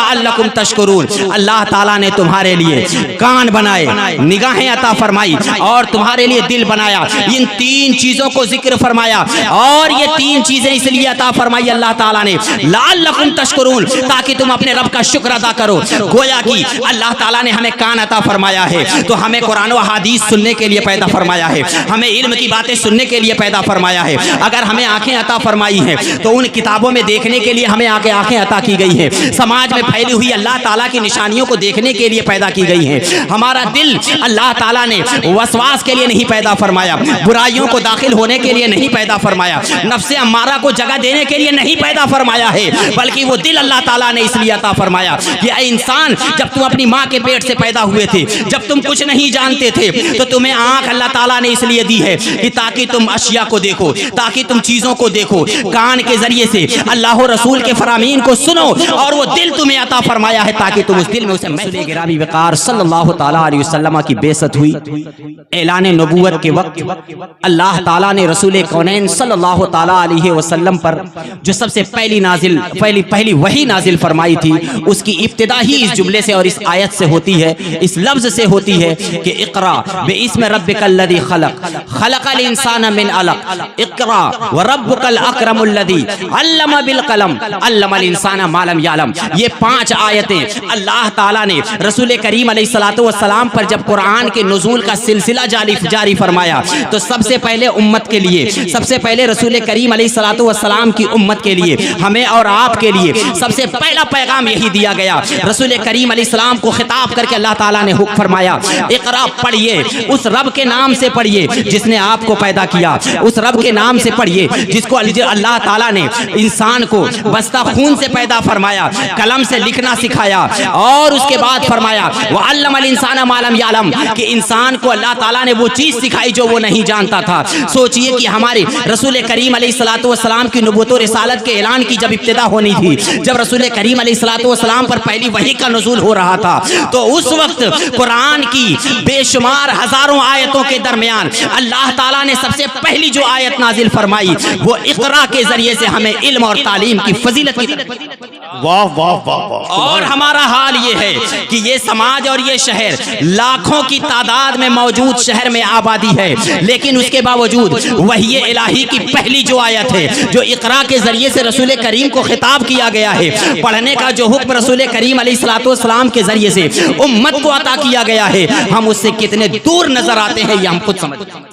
लअल्लकुम तशकुरून, अल्लाह ताला ने तुम्हारे लिए कान बनाए, निगाहें अता फरमाई और तुम्हारे लिए दिल बनाया। इन तीन चीजों को जिक्र फरमाया और ये तीन चीजें इसलिए अता फरमाई अल्लाह ताला ने लअल्लकुम तशकुरून, ताकि तुम अपने रब का शुक्र अदा करो। गोया कि अल्लाह ताला ने हमें कान अता फरमाया है तो हमें कुरान व हदीस सुनने के लिए पैदा फरमाया है, हमें इल्म की बातें सुनने के लिए पैदा फरमाया है। अगर हमें आंखें अता फरमाई हैं तो उन किताबों में देखने के लिए हमें आंखें अता की गई हैं। समाज में फैली हुई अल्लाह ताला की निशानियों को देखने के लिए पैदा की गई हैं। हमारा दिल अल्लाह ताला ने वसवास के लिए नहीं पैदा फरमाया, बुराइयों को दाखिल होने के लिए नहीं पैदा फरमाया, नफ्से अम्मारा को जगह देने के लिए नहीं पैदा फरमाया है, बल्कि वो दिल अल्लाह ताला ने इसलिए अता फरमाया कि ऐ इंसान, जब तुम अपनी माँ के पेट से पैदा हुए थे, जब तुम कुछ नहीं जानते थे, तो तुम्हें आंख अल्लाह ताला ने इसलिए दी है कि ताकि तुम अशिया को देखो, ताकि तुम चीजों को देखो। कान के जरिए से अल्लाह और रसूल के फरामीन को सुनो और वो दिल तुम्हें अता फरमाया है ताकि तुम उस दिल में उसे महसूस। गिरामी वकार सल्लल्लाहु ताला अलैहि वसल्लम की बेइज्जत हुई। ऐलान नबूवत के वक्त अल्लाह ताला ने रसूल कौनैन सल्लल्लाहु ताला अलैहि वसल्लम पर जो सबसे पहली वही नाजिल फरमाई थी, उसकी इब्तिदा ही इस जुमले से और इस आयत से होती है, इस लफ्ज से होती है कि इक़रा बिइस्मि रब्बिकल लज़ी खलक़, खलक़ल इंसाना मिन अलक़, इक़रा व रब्बुकल अकरमुल लज़ी अल्लमा बिल कलम, अल्लमल इंसाना मा लम यअलम। ये 5 आयतें अल्लाह ताला ने रसूल करीम अलैहिस्सलातु वस्सलाम पर जब कुरान के नुज़ूल का सिलसिला जारी फरमाया तो सबसे पहले उम्मत के लिए, सबसे पहले रसूल करीम अलैहिस्सलातु वस्सलाम की उम्मत के लिए, हमें और आपके लिए सबसे पहला पैगाम यही दिया गया। रसूल करीम अलैहिस्सलाम को खिताब करके अल्लाह ताला ने हुक्म फरमाया, इक़रा, पढ़िए, उस रब के नाम से पढ़िए जिसने आपको पैदा किया, उस रब के नाम से पढ़िए जिसको अल्लाह ताला ने इंसान को बस्ता खून से पैदा फरमाया, कलम से लिखना सिखाया और उसके बाद फरमाया व अल्लमल इंसाना मा लम यअलम, कि इंसान को अल्लाह ताला ने वो चीज सिखाई जो वो नहीं जानता था। सोचिए कि हमारे रसूल करीम अलैहिस्सलातु वस्सलाम की नबूवत और रिसालत के ऐलान की जब इब्तिदा होनी थी, जब रसूल करीम अलैहिस्सलातु वस्सलाम पर पहली वही का नुज़ूल हो रहा था, तो उस वक्त कुरान की बेशुमार हजारों आयतों के दरमियान अल्लाह ताला ने सबसे पहली जो आयत नाजिल फरमाई वो इक़रा के जरिए से हमें इल्म और तालीम की फजीलत की। वाह वाह वाह वाह। और हमारा हाल ये है कि ये समाज और ये शहर लाखों की तादाद में मौजूद शहर में आबादी है, लेकिन उसके बावजूद वही इलाही की पहली जो आयत है, जो इक़रा के जरिए से रसूल करीम को खिताब किया गया है, पढ़ने का जो हुक्म रसूल करीम अलैहिस्सलातु वस्सलाम के जरिए से उम्मत को अता किया गया है, हम उससे कितने दूर नजर आते हैं ये हम खुद समझते हैं।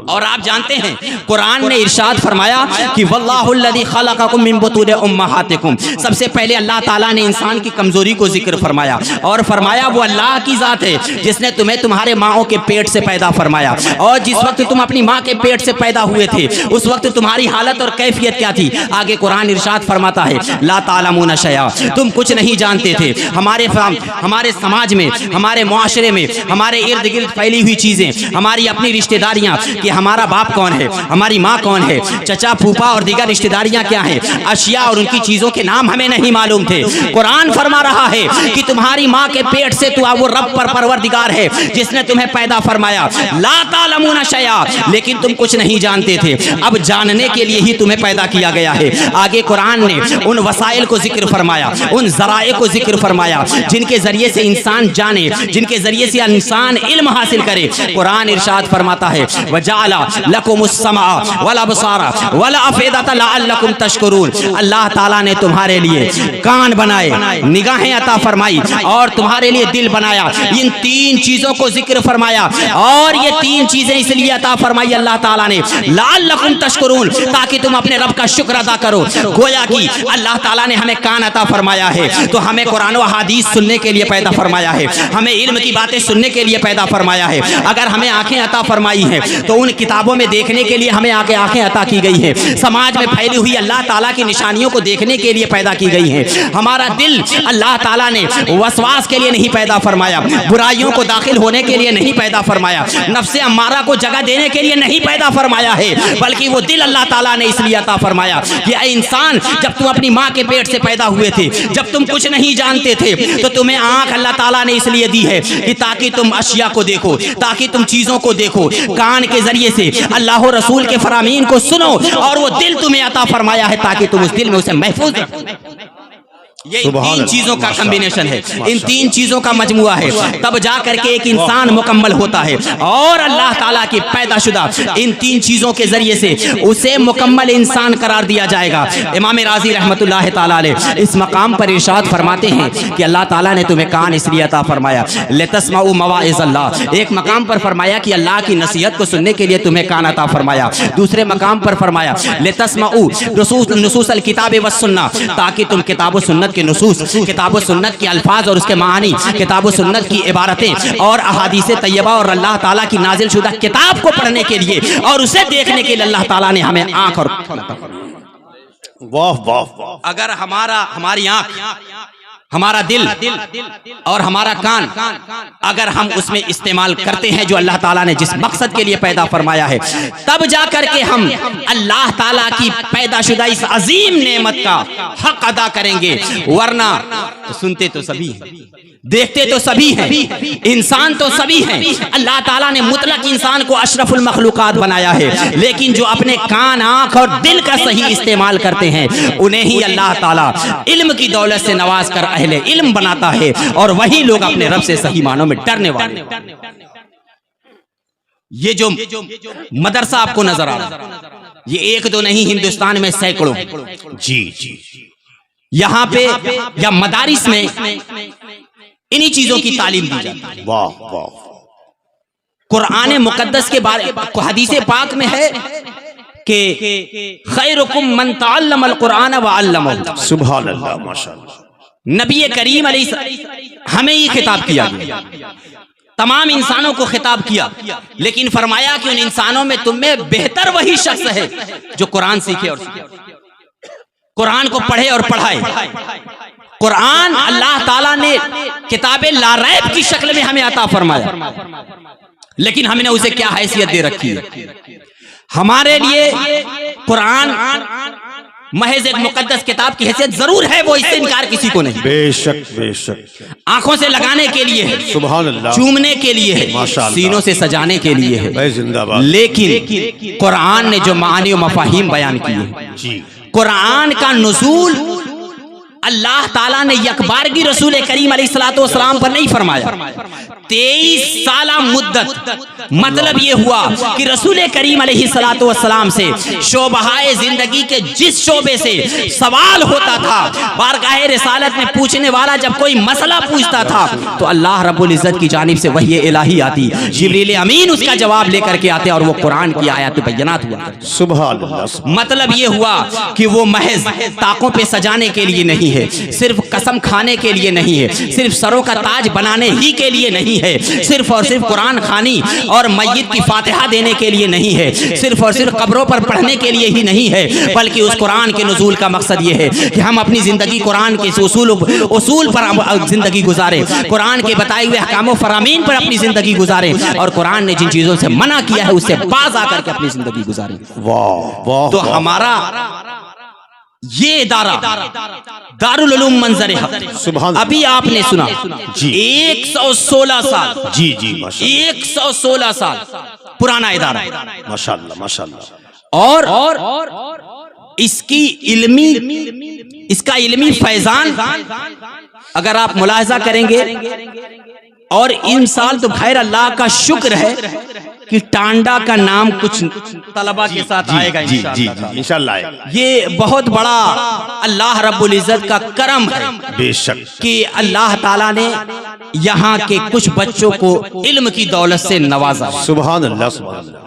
और आप जानते हैं कुरान ने इरशाद फरमाया कि वल्लाहुल लज़ी खलक़कुम मिन बुतूनि उम्महातिकुम, सबसे पहले अल्लाह ताला ने इंसान की कमजोरी को जिक्र फरमाया और फरमाया वो अल्लाह की जात है जिसने तुम्हें तुम्हारे माओ के पेट से पैदा फरमाया, और जिस वक्त तुम अपनी माँ के पेट से पैदा हुए थे उस वक्त तुम्हारी हालत और कैफियत क्या थी। आगे कुरान इरशाद फरमाता है ला तालमूना शैआ, तुम कुछ नहीं जानते थे। हमारे समाज में, हमारे मुआशरे में, हमारे इर्द गिर्द फैली हुई चीजें, हमारी अपनी रिश्तेदारियां कि हमारा बाप कौन है, हमारी माँ कौन है, चचा फूफा और दीगर रिश्तेदारियां क्या हैं, अशिया और उनकी चीजों के नाम हमें नहीं मालूम थे। कुरान फरमा रहा है कि तुम्हारी माँ के पेट से तू वो रब पर परवरदिगार है जिसने तुम्हें पैदा फरमाया, ला तालमूना शैआ, लेकिन तुम कुछ नहीं जानते थे, अब जानने के लिए ही तुम्हें पैदा किया गया है। आगे कुरान ने उन वसाइल को जिक्र फरमाया, उन ज़राए को जिक्र फरमाया जिनके जरिए से इंसान जाने, जिनके जरिए से इंसान इल्म हासिल करे। कुरान इरशाद फरमाता है वजाला लकुमुस समा वल अबसारा वल अफीदता लअल्लकुम तशकुरून, अल्लाह ताला ने तुम्हारे लिए कान बनाए, निगाहें अता फरमाई और तुम्हारे लिए दिल बनाया। इन तीन चीजों को जिक्र फरमाया और ये तीन चीजें इसलिए अता फरमाई अल्लाह ताला ने लअल्लकुम तशकुरून, ताकि तुम अपने रब का शुक्र अदा करो। गोया कि अल्लाह ताला ने हमें कान अता फरमाया है तो हमें कुरान व हदीस सुनने के लिए पैदा फरमाया है, हमें इल्म की बातें सुनने के लिए पैदा फरमाया है। अगर हमें आंखें अता फरमाई हैं तो उन किताबों में देखने के लिए हमें आंखें अता की गई है। समाज में फैली हुई अल्लाह ताला की निशानियों को देखने के लिए पैदा की गई है। हमारा दिल अल्लाह ताला ने वसवास के लिए नहीं पैदा फरमाया, बुराइयों को दाखिल होने के लिए नहीं पैदा फरमाया, नफ्से अम्मारा को जगह देने के लिए नहीं पैदा फरमाया है, बल्कि वो दिल अल्लाह ताला ने इसलिए अता फरमाया कि ऐ इंसान, जब तुम अपनी माँ के पेट से पैदा हुए थे, जब तुम कुछ नहीं जानते थे, तो तुम्हें आंख अल्लाह ताला ने इसलिए दी है कि ताकि तुम अशिया को देखो, ताकि तुम चीजों को देखो। कान के जरिए से अल्लाह और रसूल के फरामीन को सुनो और वो दिल तुम्हें अता फरमाया है ताकि तुम उस दिल में उसे महफूज रखो। ये तीन चीजों का कॉम्बिनेशन है, इन तीन चीजों का मजमुआ है, तब जा करके एक इंसान मुकम्मल होता है। और अल्लाह ताला की पैदाशुदा इन तीन चीजों के जरिए से उसे मुकम्मल इंसान करार दिया जाएगा। इमाम राजी रहमतुल्लाह ताला अलैह इस मकाम पर इरशाद फरमाते हैं कि अल्लाह ताला ने तुम्हें कान इसलिए अता फरमाया लितस्माउ मवाइज़ अल्लाह। एक मकाम पर फरमाया कि अल्लाह की नसीहत को सुनने के लिए तुम्हें कान अता फरमाया। दूसरे मकाम पर फरमाया लितस्माउ नुसूसल किताब व सुन्ना, ताकि तुम किताब व सुन्नत के नुसूस, किताब व सुन्नत के अल्फाज और उसके मानी, किताब व सुन्नत की इबारतें और अहादीस तैयबा और अल्लाह ताला की नाजिल शुदा किताब को पढ़ने के लिए और उसे देखने के लिए अल्लाह ताला ने हमें आंख और वाह वाह वाह। अगर हमारी आंख, हमारा दिल और हमारा कान अगर हम उसमें इस्तेमाल करते हैं जो अल्लाह ताला ने जिस मकसद के लिए पैदा फरमाया है, तब जा करके हम अल्लाह ताला की पैदाशुदा इस अजीम नेमत का हक अदा करेंगे। वरना तो सुनते तो सभी हैं, देखते तो सभी हैं, इंसान तो सभी हैं। अल्लाह ताला ने मुतलक इंसान को अशरफुल मखलूकात बनाया है, लेकिन जो अपने कान, आंख और दिल का सही इस्तेमाल करते हैं उन्हें ही अल्लाह ताला इल्म की दौलत से नवाज कर अहले इल्म बनाता है, और वही लोग अपने रब से सही मानों में डरने वाले। ये जो मदरसा आपको नजर आ रहा है, ये एक दो नहीं, हिंदुस्तान में सैकड़ों, जी जी, यहाँ पे या मदारिस में इन्हीं चीजों की तालीम दी जाती है। वाह वाह। कुरान मुकद्दस के बारे हदीस पाक में है कि खैरुकुम मन तअल्लमल कुरान व अल्लमहु। सुभान अल्लाह, माशाअल्लाह। नबी करीम हमें ये खिताब किया गया, तमाम इंसानों को खिताब किया, लेकिन फरमाया कि उन इंसानों में तुम में बेहतर वही शख्स है जो कुरान सीखे और कुरान को पढ़े और पढ़ाए। कुरान अल्लाह ताला ने किताबे लारैब की शक्ल में हमें अता फरमाया, लेकिन हमने उसे क्या हैसियत दे रखी है। हमारे लिए कुरान महज एक मुकद्दस किताब की हैसियत जरूर है, वो इससे इनकार किसी को नहीं। बेशक बेशक। आंखों से लगाने के लिए है, सुभान अल्लाह, चूमने के लिए है, माशाअल्लाह, सीनों से सजाने के लिए है, जिंदाबाद। लेकिन कुरान ने जो मानी और मफाहिम बयान किए जी, कुरान का नुज़ूल अल्लाह ताला ने यकबारगी रसूल करीम अलैहिस्सलाम पर नहीं फरमाया। 23 साला मुद्दत, मतलब ये हुआ कि रसूल करीम अलैहिस्सलाम से शोबहाए जिंदगी के जिस शोबे से सवाल होता था, बारगाह रिसालत में पूछने वाला जब कोई मसला पूछता था तो अल्लाह रब्बुल इज्जत की जानिब से वही इलाही आती, जिब्रील अमीन उसका जवाब लेकर के आते और वो कुरान की आयत बय्यनात हुआ। सुभान अल्लाह। मतलब ये हुआ कि वो महज ताकों पे सजाने के लिए नहीं है, सिर्फ कसम खाने के लिए नहीं है, सिर्फ सरों का ताज बनाने ही के लिए नहीं है, सिर्फ और सिर्फ कुरान खानी और मय्यत की फातिहा देने के लिए नहीं है, सिर्फ और सिर्फ कब्रों पर पढ़ने के लिए ही नहीं है, बल्कि उस कुरान के नुज़ूल का मकसद ये है कि हम अपनी जिंदगी कुरान के उसूल पर जिंदगी गुजारे, कुरान के बताए हुए अहकाम फरामीन पर अपनी जिंदगी गुजारे, और कुरान ने जिन चीजों से मना किया है उससे बाज आकर के अपनी जिंदगी गुजारे। वाह वाह। तो हमारा ये इदारा दारुल उलूम मंजर हक, सुभान, अभी आपने सुना जी, 116 साल, जी जी माशाअल्लाह, 116 साल पुराना इदारा, माशाअल्लाह माशाअल्लाह। और इसका इल्मी फैजान अगर आप मुलाहिजा करेंगे, और इन साल तो खैर अल्लाह का शुक्र है कि टांडा का नाम कुछ तलबा के साथ आएगा इंशाअल्लाह। ये बहुत बड़ा अल्लाह रब्बुल इज्जत का करम है, बेशक, कि अल्लाह ताला ने यहाँ के कुछ बच्चों को इल्म की दौलत से नवाजा। सुभान अल्लाह सुभान अल्लाह।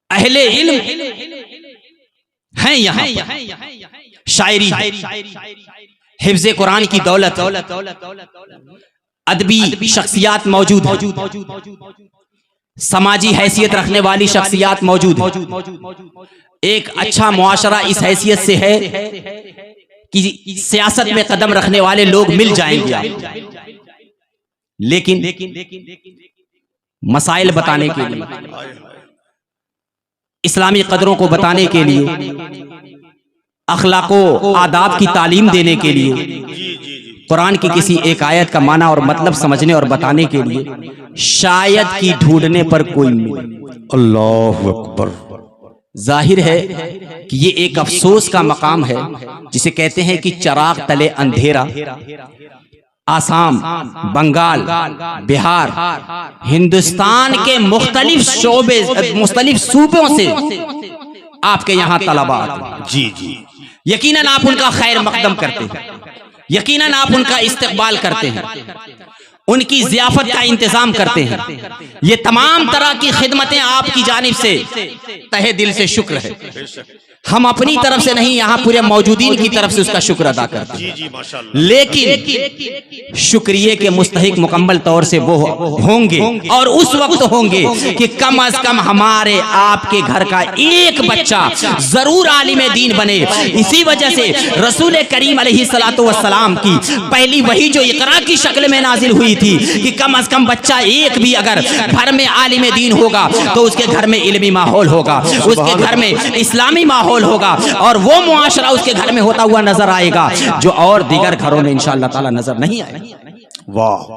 अहले इल्म हैं यहाँ, शायरी, हिफ्ज़े कुरान की दौलत, अदबी शख्सियात मौजूद है, समाजी हैसियत रखने वाली शख्सियात मौजूद है। एक अच्छा मुआशरा इस हैसियत से है कि सियासत में कदम रखने वाले लोग मिल जाएंगे, लेकिन मसाइल बताने के लिए, इस्लामी कदरों को बताने के लिए, अखलाको आदाब की तालीम देने के लिए, कुरान की किसी एक आयत का माना और मतलब समझने और बताने के लिए शायद कि ढूंढने पर कोई मिले। अल्लाहु अकबर, जाहिर है कि ये एक अफसोस का मकाम है, जिसे कहते हैं कि चराग तले अंधेरा। आसाम, बंगाल, बिहार, हिंदुस्तान के मुख्तलिफ सूबों से आपके यहाँ तलबा आते हैं। जी जी, यकीनन आप उनका खैर मकदम करते हैं, यकीनन आप उनका इस्तकबाल करते हैं, उनकी ज़ियाफत का इंतजाम करते हैं। ये तमाम तरह की खिदमतें आपकी जानिब से तहे दिल से शुक्र है। हम अपनी तरफ से नहीं, यहाँ पूरे मौजूदीन की तरफ से उसका शुक्र अदा करते हैं। जी जी, माशाल्लाह। लेकिन शुक्रिये के मुस्तहिक मुकम्मल तौर से वो होंगे और उस वक्त होंगे कि कम अज कम हमारे आपके घर का एक बच्चा जरूर आलिम दीन बने। इसी वजह से रसूल करीम अलैहिस्सलातु वस्सलाम की पहली वही जो इकरा की शक्ल में नाजिल हुई थी कि कम अज कम बच्चा एक भी अगर घर में आलिम दीन होगा तो उसके घर में इल्मी माहौल होगा, उसके घर में इस्लामी माहौल होगा और वो मुआशरा उसके घर में होता हुआ नजर आएगा जो और दीगर घरों में इंशाअल्लाह ताला नजर नहीं आएगा। वाह।